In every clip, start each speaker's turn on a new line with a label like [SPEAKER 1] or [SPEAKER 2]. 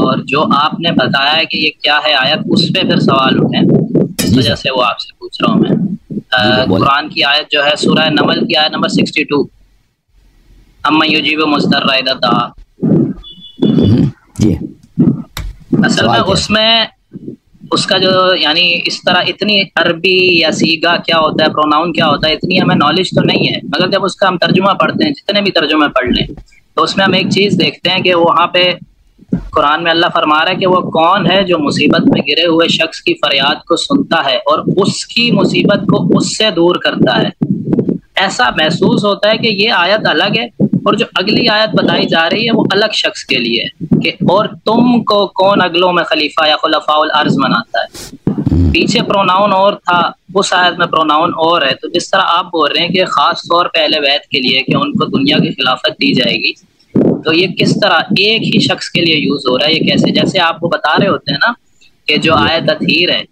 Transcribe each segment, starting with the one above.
[SPEAKER 1] اور جو آپ نے بتایا کہ یہ کیا ہے آیت، اس پہ پھر سوال اٹھیں، اس وجہ سے وہ آپ سے پوچھ رہا ہوں میں۔ قرآن کی آیت جو ہے سورہ نمل کی آیت نمبر 62، امن یجیب مضطر اذا دعا،
[SPEAKER 2] جی
[SPEAKER 1] اصل میں اس میں اس کا جو یعنی اس طرح اتنی عربی یا سیگا کیا ہوتا ہے، پروناؤن کیا ہوتا ہے، اتنی ہمیں نالج تو نہیں ہے، مگر جب اس کا ہم ترجمہ پڑھتے ہیں، جتنے بھی ترجمے پڑھ لیں، تو اس میں ہم ایک چیز دیکھتے ہیں کہ وہاں پہ قرآن میں اللہ فرما رہا ہے کہ وہ کون ہے جو مصیبت میں گرے ہوئے شخص کی فریاد کو سنتا ہے اور اس کی مصیبت کو اس سے دور کرتا ہے۔ ایسا محسوس ہوتا ہے کہ یہ آیت الگ ہے اور جو اگلی آیت بتائی جا رہی ہے وہ الگ شخص کے لیے ہے کہ اور تم کو کون اگلوں میں خلیفہ یا خلفاء الارض مناتا ہے۔ پیچھے پروناؤن اور تھا، اس آیت میں پروناؤن اور ہے۔ تو جس طرح آپ بول رہے ہیں کہ خاص طور پہ اہل بیت کے لیے کہ ان کو دنیا کی خلافت دی جائے گی، تو یہ کس طرح ایک ہی شخص کے لیے یوز ہو رہا ہے؟ یہ کیسے؟ جیسے آپ کو بتا رہے ہوتے ہیں نا کہ جو آیت تطہیر ہے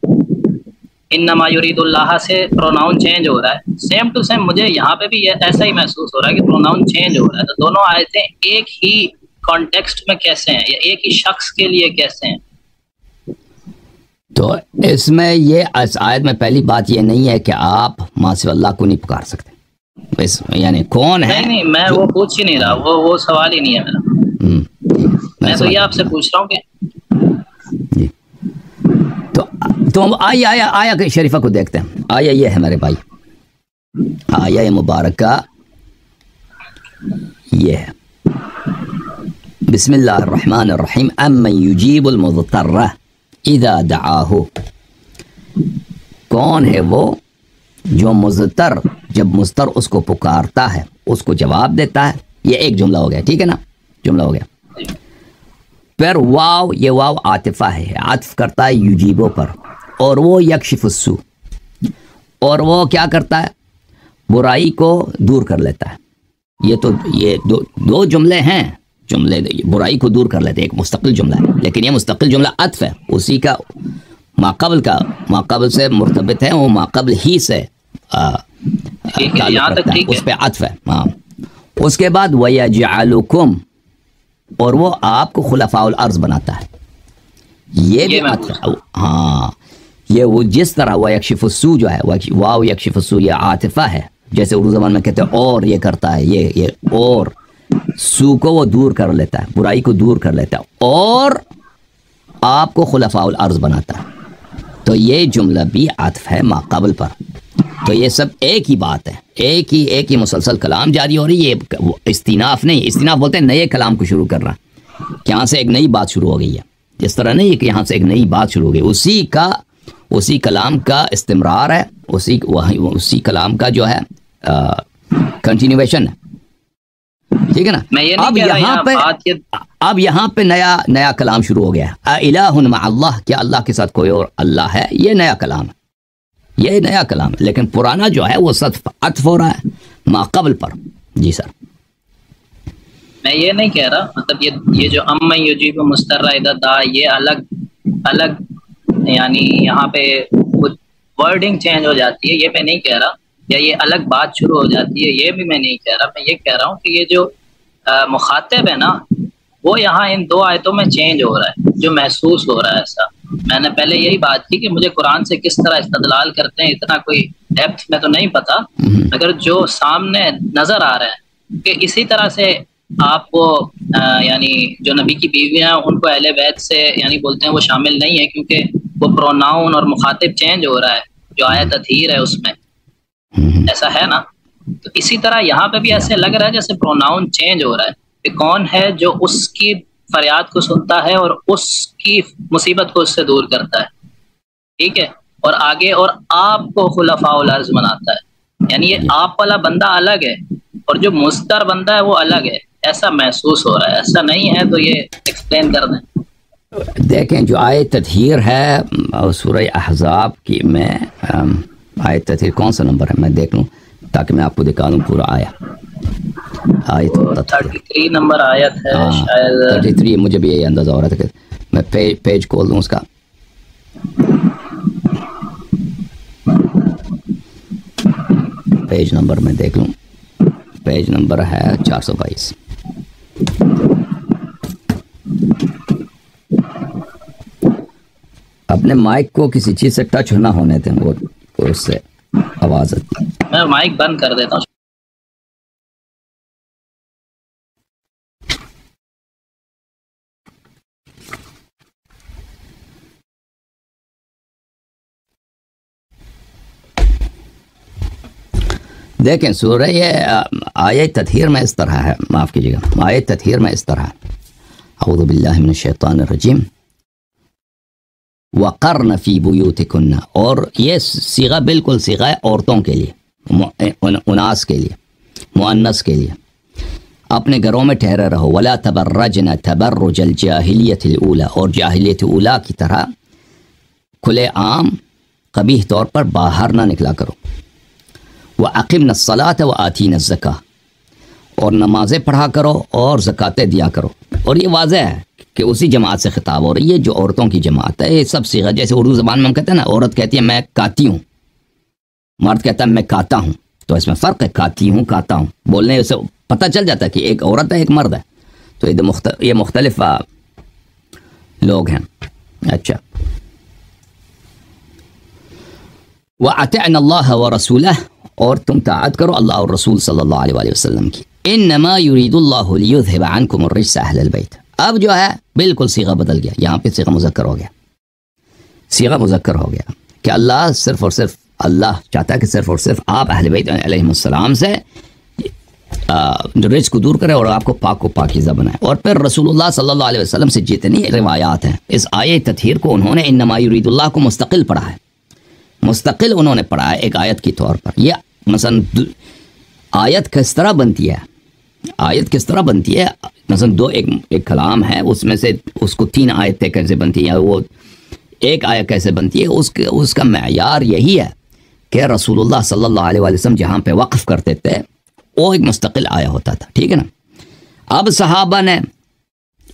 [SPEAKER 1] انما یرید اللہ سے پروناؤن چینج ہو رہا ہے، سیم ٹو سیم مجھے یہاں پہ بھی ایسا ہی محسوس ہو رہا ہے کہ پروناؤن چینج ہو رہا ہے۔ تو دونوں آیتیں ایک ہی کانٹیکسٹ میں کیسے ہیں یا ایک ہی شخص کے لیے کیسے ہیں؟
[SPEAKER 2] تو اس میں یہ اس آیت میں پہلی بات یہ نہیں ہے کہ آپ ماں سوا اللہ کو نہیں پکار سکتے، بس یعنی کون ہے؟
[SPEAKER 1] نہیں میں وہ پوچھ ہی نہیں رہا، وہ سوال ہی نہیں ہے میرا، میں تو یہ آپ سے پوچھ رہا ہوں کہ
[SPEAKER 2] جی تو ہم آیا شریفہ کو دیکھتے ہیں۔ آیا یہ ہے میرے بھائی، آیا مبارکہ یہ ہے، بسم اللہ الرحمن الرحیم، امن یجیب المضطر اذا دعاہ، کون ہے وہ جو مضطر جب مضطر اس کو پکارتا ہے اس کو جواب دیتا ہے۔ یہ ایک جملہ ہو گیا، ٹھیک ہے نا، جملہ ہو گیا۔ پھر واو، یہ واو عاطفہ ہے، عطف کرتا ہے یجیبو پر، اور وہ یکشف السوء، اور وہ کیا کرتا ہے؟ برائی کو دور کر لیتا ہے۔ یہ دو جملے ہیں، جملے برائی کو دور کر لیتے، ایک مستقل جملہ ہے، لیکن یہ مستقل جملہ عطف ہے، اسی کا ماقبل سے مرتبط ہے، وہ ماقبل ہی سے تعلق رکھتا ہے، اس پہ عطف ہے۔ ہاں، اس کے بعد وَيَجْعَلُكُمْ، اور وہ آپ کو خلفاء الارض بناتا ہے، یہ بھی عطف ہے۔ ہاں، یہ وہ جس طرح وہ یکشف السوء جو ہے، واو یکشف السوء، یہ عاطفہ ہے، جیسے اردو زبان میں کہتے ہیں اور یہ کرتا ہے، یہ اور سو کو وہ دور کر لیتا ہے، برائی کو دور کر لیتا ہے، اور آپ کو خلفاء الارض بناتا ہے۔ تو یہ جملہ بھی عطف ہے ماقبل پر۔ تو یہ سب ایک ہی بات ہے، ایک ہی مسلسل کلام جاری ہو رہی ہے، یہ استیناف نہیں، استیناف بولتے ہیں نئے کلام کو شروع کر رہا ہے، کہ یہاں سے ایک نئی بات شروع ہو گئی ہے، جس طرح نہیں ہے کہ یہاں سے ایک نئی بات شروع ہو گئی، اسی کلام کا استمرار ہے، اسی کلام کا جو ہے کنٹینیویشن ہے، ٹھیک ہے نا۔ اب یہاں پہ نیا کلام شروع ہو گیا ہے، الہ مع اللہ، کیا اللہ کے ساتھ کوئی اور اللہ ہے؟ یہ نیا کلام ہے، یہ نیا کلام ہے، لیکن پرانا جو ہے وہ عطف ہو رہا ہے ماقبل پر۔ جی سر،
[SPEAKER 1] میں یہ نہیں کہہ رہا، مطلب یہ جو امن یجیب مضطر اذا دعا، یہ الگ یعنی یہاں پہ ورڈنگ چینج ہو جاتی ہے، یہ میں نہیں کہہ رہا، یا یہ الگ بات شروع ہو جاتی ہے، یہ بھی میں نہیں کہہ رہا۔ میں یہ کہہ رہا ہوں کہ یہ جو مخاطب ہے نا، وہ یہاں ان دو آیتوں میں چینج ہو رہا ہے، جو محسوس ہو رہا ہے ایسا۔ میں نے پہلے یہی بات کی کہ مجھے قرآن سے کس طرح استدلال کرتے ہیں اتنا کوئی ڈیپتھ میں تو نہیں پتا، مگر جو سامنے نظر آ رہا ہے کہ اسی طرح سے آپ کو یعنی جو نبی کی بیویاں ہیں ان کو اہل بیت سے یعنی بولتے ہیں وہ شامل نہیں ہے، کیونکہ وہ پروناؤن اور مخاطب چینج ہو رہا ہے، جو آیت تطہیر ہے اس میں ایسا ہے نا۔ تو اسی طرح یہاں پہ بھی ایسے لگ رہا ہے جیسے پروناؤن چینج ہو رہا ہے کہ کون ہے جو اس کی فریاد کو سنتا ہے اور اس کی مصیبت کو اس سے دور کرتا ہے، ٹھیک ہے، اور آگے اور آپ کو خلفاء الارض بناتا ہے، یعنی یہ آپ والا بندہ الگ ہے اور جو مضطر بندہ ہے وہ الگ ہے، ایسا محسوس ہو رہا ہے۔ ایسا نہیں ہے تو یہ ایکسپلین کر دیں۔
[SPEAKER 2] دیکھیں جو آیت تطہیر ہے سورہ احزاب کی میں، آیت تطہیر کون سا نمبر ہے میں دیکھ لوں تاکہ میں آپ کو دکھا دوں پورا آیا۔ آیت
[SPEAKER 1] 33 نمبر آیت ہے شاید،
[SPEAKER 2] 33، مجھے بھی یہی اندازہ ہو رہا تھا کہ میں پیج کھول دوں اس کا۔ پیج نمبر میں دیکھ لوں، پیج نمبر ہے 422۔ اپنے مائک کو کسی چیز سے ٹچ نہ ہونے دیں، وہ اس سے آواز آتی ہے.
[SPEAKER 1] میں مائک بند کر دیتا ہوں.
[SPEAKER 2] دیکھیں سورہ آیت تطہیر میں اس طرح ہے، معاف کیجیے گا، آیت تطہیر میں اس طرح ہے. اعوذ باللہ من الشیطان الرجیم. وقرن فی بیوتکن، اور یہ صیغہ بالکل صیغہ ہے عورتوں کے لیے، اناس کے لیے، مؤنث کے لیے. اپنے گھروں میں ٹھہرے رہو. ولا تبرجن تبرج الجاہلیت الاولی، اور جاہلیت اولی کی طرح کھلے عام قبیح طور پر باہر نہ نکلا کرو. وَأَقِمْنَا الصَّلَاةَ وَآتِينَا الزَّكَاةَ، اور نمازیں پڑھا کرو اور زکاتیں دیا کرو. اور یہ واضح ہے کہ اسی جماعت سے خطاب ہو رہی ہے جو عورتوں کی جماعت ہے. یہ سب صیغہ، جیسے اردو زبان میں ہم کہتے ہیں نا، عورت کہتی ہے میں کاتی ہوں، مرد کہتا ہے میں کاتا ہوں. تو اس میں فرق ہے، کاتی ہوں کاتا ہوں. بولنے سے پتہ چل جاتا ہے کہ ایک عورت ہے ایک مرد ہے. تو یہ مختلف لوگ ہیں. اچھا. وَأَطِعْنَا اللَّهَ وَرَسُولَهُ، اور تم طاعت کرو اللہ اور رسول صلی اللہ علیہ وآلہ وسلم کی. انما یرید اللہ لیذھب عنکم الرجس اہل البیت. اب جو ہے بالکل صیغہ بدل گیا، یہاں پہ صیغہ مذکر ہو گیا، صیغہ مذکر ہو گیا کہ اللہ صرف اور صرف اللہ چاہتا ہے کہ صرف اور صرف آپ اہل بیت علیہ السلام سے رجس کو دور کرے اور آپ کو پاک و پاکیزہ بنائے. اور پھر رسول اللہ صلی اللہ علیہ وسلم سے جتنی روایات ہیں اس آیت تطہیر کو انہوں نے انما یرید اللہ کو مستقل پڑھا ہے، مستقل انہوں نے پڑھا ہے ایک آیت کی طور پر. یہ مثلا آیت کس طرح بنتی ہے، آیت کس طرح بنتی ہے، مثلا ایک کلام ہے، اس میں سے اس کو 3 آیتیں کیسے بنتی ہیں، وہ ایک آیت کیسے بنتی ہے، اس کا معیار یہی ہے کہ رسول اللہ صلی اللہ علیہ وسلم جہاں پہ وقف کرتے تھے وہ ایک مستقل آیا ہوتا تھا. ٹھیک ہے نا. اب صحابہ نے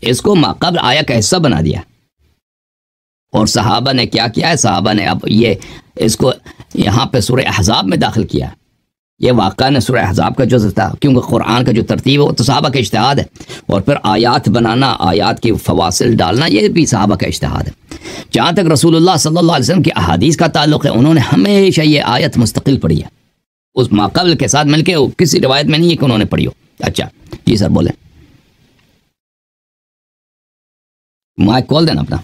[SPEAKER 2] اس کو ماقبل آیا کا حصہ بنا دیا، اور صحابہ نے کیا کیا ہے، صحابہ نے اب اس کو یہاں پہ سورہ احزاب میں داخل کیا. یہ واقعہ نے سورہ احزاب کا جزء تھا، کیونکہ قرآن کا جو ترتیب ہے وہ تو صحابہ کا اجتہاد ہے، اور پھر آیات بنانا، آیات کی فواصل ڈالنا، یہ بھی صحابہ کا اجتہاد ہے. جہاں تک رسول اللہ صلی اللہ علیہ وسلم کی احادیث کا تعلق ہے، انہوں نے ہمیشہ یہ آیت مستقل پڑھی ہے، اس ماقبل کے ساتھ مل کے. کسی روایت میں نہیں ہے کہ انہوں نے پڑھی ہو. اچھا جی سر بولیں، مائک کھول دینا اپنا.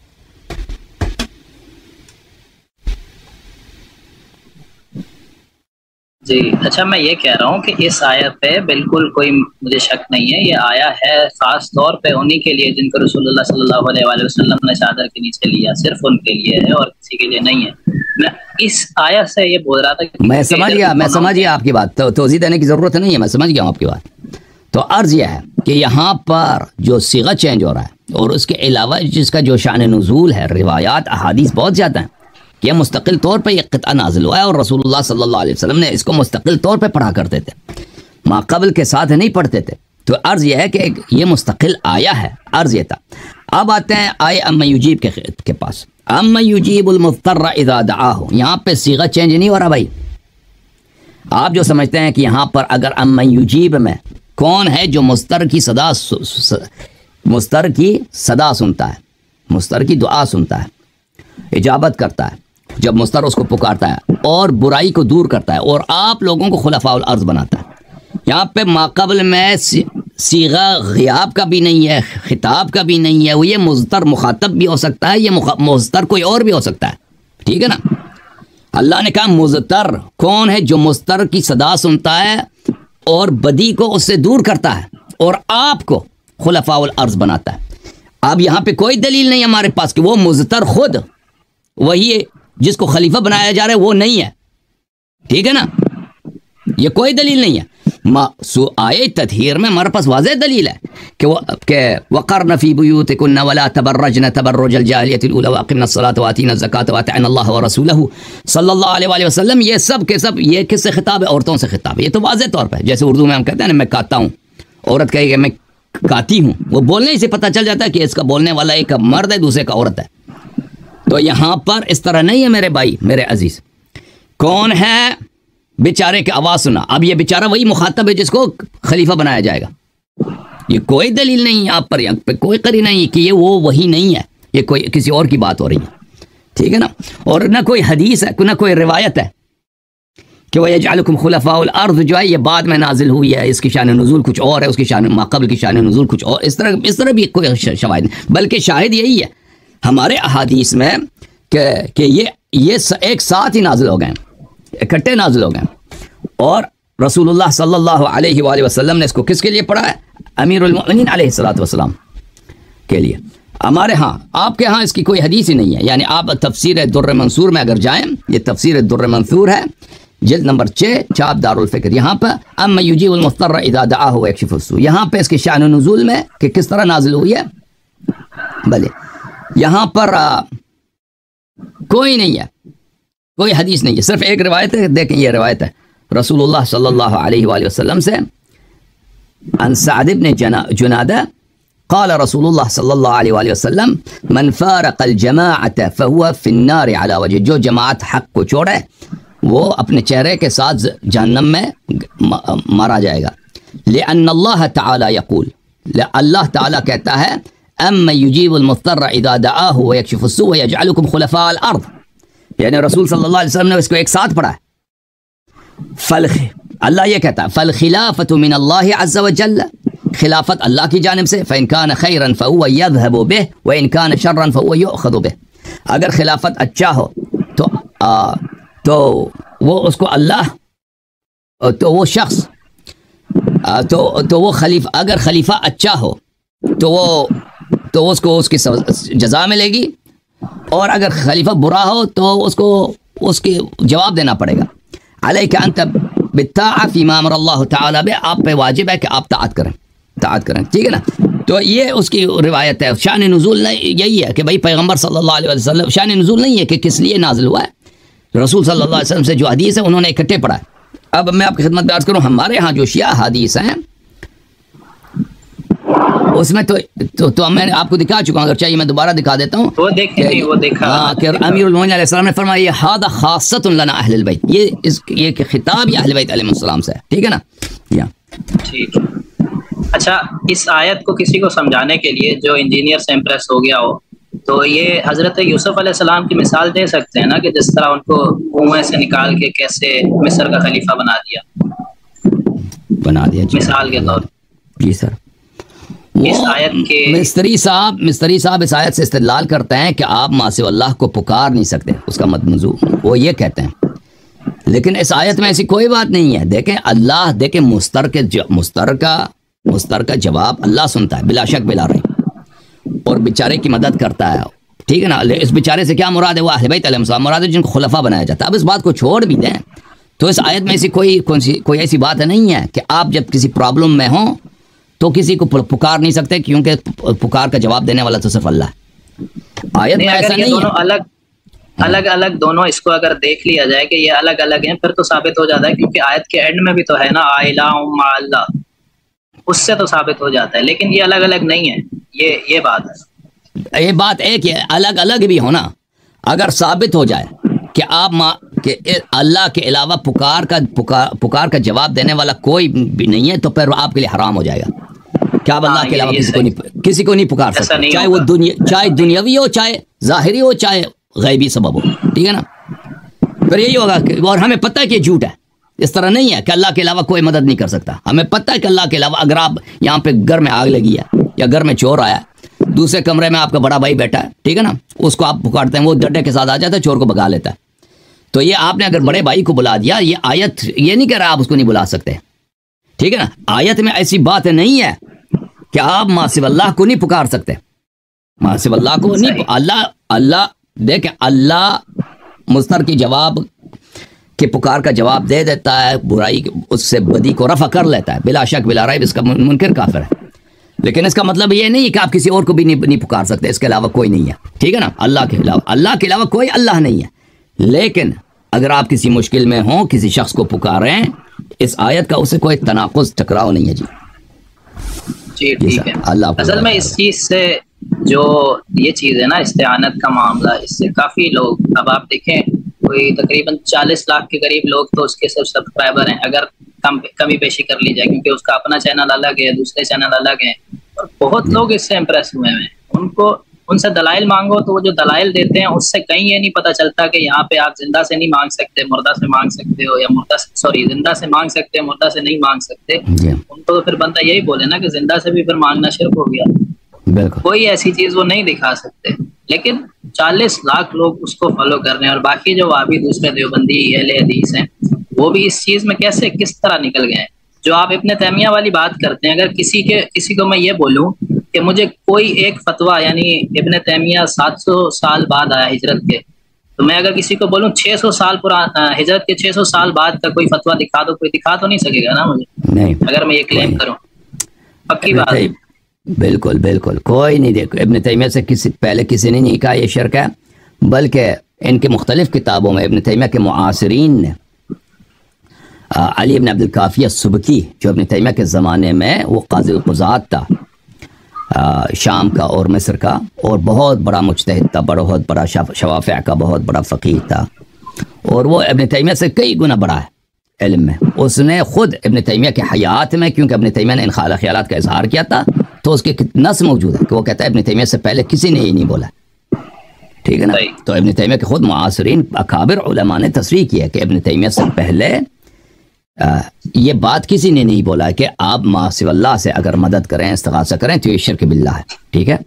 [SPEAKER 1] جی اچھا، میں یہ کہہ رہا ہوں کہ اس آیت پہ بالکل کوئی مجھے شک نہیں ہے. یہ آیا ہے خاص طور پہ انہی کے لیے جن کو رسول اللہ صلی اللہ علیہ وآلہ وسلم نے چادر کے نیچے لیا، صرف ان کے لیے ہے اور کسی کے لیے نہیں ہے. میں اس آیت سے یہ بول رہا تھا کہ
[SPEAKER 2] میں سمجھ گیا آپ کی بات، تو توضیح دینے کی ضرورت نہیں ہے، میں سمجھ گیا ہوں آپ کی بات. تو عرض یہ ہے کہ یہاں پر جو صیغہ چینج ہو رہا ہے، اور اس کے علاوہ جس کا جو شان نزول ہے، روایات احادیث بہت زیادہ ہیں کہ یہ مستقل طور پہ یہ قطعہ نازل ہوا ہے، اور رسول اللہ صلی اللہ علیہ وسلم نے اس کو مستقل طور پہ پڑھا کرتے تھے، ماقبل کے ساتھ نہیں پڑھتے تھے. تو عرض یہ ہے کہ یہ مستقل آیا ہے. عرض یہ تھا. اب آتے ہیں آئے اما یجیب کے پاس. اما یجیب المضطر اذا دعاہ، یہاں پہ صیغہ چینج نہیں ہو رہا بھائی. آپ جو سمجھتے ہیں کہ یہاں پر اگر اما یجیب میں کون ہے جو مضطر کی صدا سنتا ہے، مضطر کی دعا سنتا ہے، اجابت کرتا ہے جب مضطر اس کو پکارتا ہے، اور برائی کو دور کرتا ہے، اور آپ لوگوں کو خلفاء الارض بناتا ہے. یہاں پہ ماقبل میں صیغہ غیاب کا بھی نہیں ہے، خطاب کا بھی نہیں ہے. وہ یہ مضطر مخاطب بھی ہو سکتا ہے، یہ مضطر کوئی اور بھی ہو سکتا ہے. ٹھیک ہے نا. اللہ نے کہا مضطر کون ہے جو مضطر کی صدا سنتا ہے اور بدی کو اس سے دور کرتا ہے اور آپ کو خلفاء الارض بناتا ہے. اب یہاں پہ کوئی دلیل نہیں ہمارے پاس کہ وہ مضطر خود وہی ہے جس کو خلیفہ بنایا جا رہا ہے، وہ نہیں ہے. ٹھیک ہے نا. یہ کوئی دلیل نہیں ہے. آیت تطہیر میں ہمارے پاس واضح دلیل ہے کہ وقرن فی بیوتکن ولا تبرجن تبرج الجاہلیۃ الاولی واقمنا الصلاۃ واتینا الزکاۃ واطعنا اللہ ورسولہ صلی اللہ علیہ وآلہ وسلم. یہ سب کے سب یہ کس سے خطاب ہے؟ عورتوں سے خطاب ہے. یہ تو واضح طور پہ جیسے اردو میں ہم کہتے ہیں نا میں کاتا ہوں، عورت کہے کہ میں کاتی ہوں، وہ بولنے سے پتہ چل جاتا ہے کہ اس کا بولنے والا ایک مرد ہے دوسرے کا عورت ہے. تو یہاں پر اس طرح نہیں ہے میرے بھائی میرے عزیز. کون ہے بیچارے کی آواز سنا؟ اب یہ بیچارہ وہی مخاطب ہے جس کو خلیفہ بنایا جائے گا. یہ کوئی دلیل نہیں یہاں پر کوئی قرینہ نہیں کہ یہ وہی نہیں ہے، یہ کوئی کسی اور کی بات ہو رہی ہے. ٹھیک ہے نا. اور نہ کوئی حدیث ہے نہ کوئی روایت ہے کہ وَيَجْعَلُكُمْ خُلَفَاءَ الْأَرْضِ جو ہے یہ بعد میں نازل ہوئی ہے, اس کی شان نزول کچھ اور ہے, اس کی شان ماقبل کی شان نزول کچھ اور, اس طرح بھی کوئی شواہد نہیں, بلکہ شاہد یہی ہے ہمارے احادیث میں کہ یہ ایک ساتھ ہی نازل ہو گئے, اکٹھے نازل ہو گئے. اور رسول اللہ صلی اللہ علیہ وآلہ وسلم نے اس کو کس کے لیے پڑھا ہے؟ امیر المؤمنین علیہ الصلوۃ والسلام کے لیے. ہمارے ہاں, آپ کے ہاں اس کی کوئی حدیث ہی نہیں ہے. یعنی آپ تفسیر در منصور میں اگر جائیں, یہ تفسیر در منصور ہے, جلد نمبر 6, چاپ دارالفکر, یہاں پر اما یجیب المضطر اذا دعاہ ویکشف السوء, یہاں پہ اس کی شان و نزول میں کہ کس طرح نازل ہوئی ہے, بھلے یہاں پر کوئی نہیں ہے, کوئی حدیث نہیں ہے, صرف ایک روایت ہے. دیکھیں یہ روایت ہے رسول اللہ صلی اللہ علیہ وآلہ وسلم سے, عن سعد بن جنادہ قال رسول اللہ صلی اللہ علیہ وآلہ وسلم من فارق الجماعت فهو في النار على وجه, جو جماعت حق کو چھوڑے وہ اپنے چہرے کے ساتھ جہنم میں مارا جائے گا. لأن اللہ تعالی یقول, اللہ تعالی کہتا ہے اما یجیب المضطر اذا دعاہ ویکشف السوء ویجعلکم خلفاء الارض, یعنی رسول صلی اللہ علیہ وسلم نے اس کو ایک ساتھ پڑھا ہے. اللہ یہ کہتا ہے فالخلافۃ من اللہ عز وجل, خلافت اللہ کی جانب سے, فإن كان خيرا فهو يذهب به وإن كان شرا فهو يؤخذ به, اگر خلافت اچھا ہو تو وہ اس کو اللہ, تو وہ شخص تو وہ خلیفہ, اگر خلیفہ اچھا ہو تو اس کو اس کی جزا ملے گی, اور اگر خلیفہ برا ہو تو اس کے جواب دینا پڑے گا. علیک انت بالطاعۃ فیما امر اللہ تعالی بہ, آپ پہ واجب ہے کہ آپ طاعت کریں, ٹھیک ہے نا. تو یہ اس کی روایت ہے. شان نزول یہی ہے کہ بھائی پیغمبر صلی اللہ علیہ وسلم, شان نزول نہیں ہے کہ کس لیے نازل ہوا ہے, رسول صلی اللہ علیہ وسلم سے جو حدیث ہے انہوں نے اکٹھے پڑھا ہے. اب میں آپ کی خدمت میں عرض کروں, ہمارے ہاں جو شیعہ حدیث ہیں اس میں تو میں نے آپ کو دکھا چکا ہوں, اگر چاہیے میں دوبارہ دکھا دیتا ہوں.
[SPEAKER 1] وہ دیکھا
[SPEAKER 2] کہ امیر المؤمنین علیہ السلام نے فرمایا یہ ھذا خاصۃ لنا اہل البیت, یہ کہ خطاب یہ اہل بیت علیہ السلام سے ہے, ٹھیک ہے نا.
[SPEAKER 1] ٹھیک. اچھا, اس آیت کو کسی کو سمجھانے کے لیے جو انجینئر سے امپریس ہو گیا ہو, تو یہ حضرت یوسف علیہ السلام کی مثال دے سکتے ہیں نا, کہ جس طرح ان کو کنویں سے نکال کے کیسے مصر کا خلیفہ بنا دیا مثال کے طور.
[SPEAKER 2] جی سر,
[SPEAKER 1] اس آیت کے
[SPEAKER 2] مستری صاحب اس آیت سے استدلال کرتے ہیں کہ آپ ما سوی اللہ کو پکار نہیں سکتے, اس کا موضوع وہ یہ کہتے ہیں. لیکن اس آیت میں ایسی کوئی بات نہیں ہے. دیکھیں مستر کا جواب اللہ سنتا ہے بلا شک بلا ریب, اور بیچارے کی مدد کرتا ہے, ٹھیک ہے نا. اس بیچارے سے کیا مراد ہے؟ وہ اہل بیت علیہ السلام مراد ہے, جن کو خلفاء بنایا جاتا ہے. اب اس بات کو چھوڑ بھی دیں تو اس آیت میں ایسی کوئی ایسی بات نہیں ہے کہ آپ جب کسی پرابلم میں ہوں تو کسی کو پکار نہیں سکتے, کیونکہ پکار کا جواب دینے والا تو صرف اللہ ہے. آیت میں ایسا نہیں ہے.
[SPEAKER 1] الگ دونوں اس کو اگر دیکھ لیا جائے کہ یہ الگ الگ ہیں, پھر تو ثابت ہو جاتا ہے, کیونکہ آیت کے اینڈ میں بھی تو ہے نا الہ مع اللہ, اس سے تو ثابت ہو جاتا ہے. لیکن یہ الگ الگ نہیں ہے, یہ بات ہے.
[SPEAKER 2] یہ بات ایک ہے, الگ الگ بھی ہونا. اگر ثابت ہو جائے کہ کہ اللہ کے علاوہ پکار کا جواب دینے والا کوئی بھی نہیں ہے, تو پھر آپ کے لیے حرام ہو جائے گا کہ آپ اللہ کے علاوہ کسی کو نہیں پکار سکتے, چاہے وہ چاہے دنیاوی ہو, چاہے ظاہری ہو, چاہے غیبی سبب ہو, ٹھیک ہے نا. پھر یہی ہوگا اور ہمیں پتہ ہے کہ یہ جھوٹ ہے. اس طرح نہیں ہے کہ اللہ کے علاوہ کوئی مدد نہیں کر سکتا. ہمیں پتہ ہے کہ اللہ کے علاوہ, اگر آپ یہاں پہ گھر میں آگ لگی ہے یا گھر میں چور آیا, دوسرے کمرے میں آپ کا بڑا بھائی بیٹھا ہے, ٹھیک ہے نا, اس کو آپ پکارتے ہیں, وہ ڈنڈے کے ساتھ آ جاتا ہے, چور کو بھگا لیتا ہے. تو یہ آپ نے اگر بڑے بھائی کو بلا دیا, یہ آیت یہ نہیں کہہ رہا آپ اس کو نہیں بلا سکتے, ٹھیک ہے نا. آیت میں ایسی بات نہیں ہے کہ آپ ما سوی اللہ کو نہیں پکار سکتے, ما سوی اللہ کو نہیں. اللہ دیکھیں, اللہ مستر کی جواب کہ پکار کا جواب دے دیتا ہے, برائی اس سے بدی کو رفع کر لیتا ہے, بلا شک بلا ریب اس کا منکر کافر ہے. لیکن اس کا مطلب یہ نہیں ہے کہ آپ کسی اور کو بھی نہیں پکار سکتے, اس کے علاوہ کوئی نہیں ہے, ٹھیک ہے نا. اللہ کے علاوہ کوئی اللہ نہیں ہے. لیکن اگر آپ کسی مشکل میں ہوں, کسی شخص کو پکاریں, اس آیت کا اس سے کوئی تناقض ٹکراؤ نہیں ہے.
[SPEAKER 1] جی ٹھیک ہے. اصل میں اس چیز سے جو یہ چیز ہے نا, استعانت کا معاملہ, اس سے کافی لوگ, اب آپ دیکھیں کوئی تقریباً 40 لاکھ کے قریب لوگ تو اس کے صرف سبسکرائبر ہیں, اگر کمی بیشی کر لی جائے, کیونکہ اس کا اپنا چینل الگ ہے, دوسرے چینل الگ ہیں, اور بہت لوگ اس سے امپریس ہوئے ہیں. ان سے دلائل مانگو تو وہ جو دلائل دیتے ہیں اس سے کہیں یہ نہیں پتہ چلتا کہ یہاں پہ آپ زندہ سے نہیں مانگ سکتے، مردہ سے مانگ سکتے ہو، یا مردہ سے زندہ سے مانگ سکتے، مردہ سے نہیں مانگ سکتے. ان کو تو پھر بندہ یہی بولے نا کہ زندہ سے بھی پھر مانگنا شرک ہو گیا. کوئی ایسی چیز وہ نہیں دکھا سکتے، لیکن 40 لاکھ لوگ اس کو فالو کر رہے ہیں. اور باقی جو وہابی دوسرے دیوبندی اہل حدیث ہیں وہ بھی اس چیز میں کس طرح نکل گئے ہیں. جو آپ ابن تیمیہ والی بات کرتے ہیں، اگر کسی کو میں یہ بولوں کہ مجھے کوئی ایک فتویٰ، یعنی ابن تیمیہ 700 سال بعد آیا ہجرت کے، تو میں اگر کسی کو بولوں 600 سال ہجرت کے 600 سال بعد کا کوئی فتویٰ دکھا دو، کوئی دکھا تو نہیں سکے گا نا مجھے نہیں، اگر میں یہ کلیم کروں. پکی بات.
[SPEAKER 2] بالکل بالکل کوئی نہیں. دیکھو ابن تیمیہ سے پہلے کسی نے نہیں کہا یہ شرک ہے، بلکہ ان کے مختلف کتابوں میں ابن تیمیہ کے معاصرین نے علی ابن عبد الکافی السبکی جو ابن تیمیہ کے زمانے میں وہ قاضی القضات تھا شام کا اور مصر کا، اور بہت بڑا مجتہد تھا، بہت بڑا شوافع کا بہت بڑا فقیہ تھا، اور وہ ابن تیمیہ سے کئی گنا بڑا ہے علم میں. اس نے خود ابن تیمیہ کے حیات میں، کیونکہ ابن تیمیہ نے ان خیالات کا اظہار کیا تھا، تو اس کے نص موجود ہے کہ وہ کہتا ہے ابن تیمیہ سے پہلے کسی نے یہ نہیں بولا. ٹھیک ہے نا. تو ابن تیمیہ کے خود معاصرین اکابر علماء نے تصریح کیا کہ ابن تیمیہ سے پہلے یہ بات کسی نے نہیں بولا کہ آپ ما سوی اللہ سے اگر مدد کریں، استغاثہ کریں تو یہ شرک باللہ ہے. ٹھیک ہے.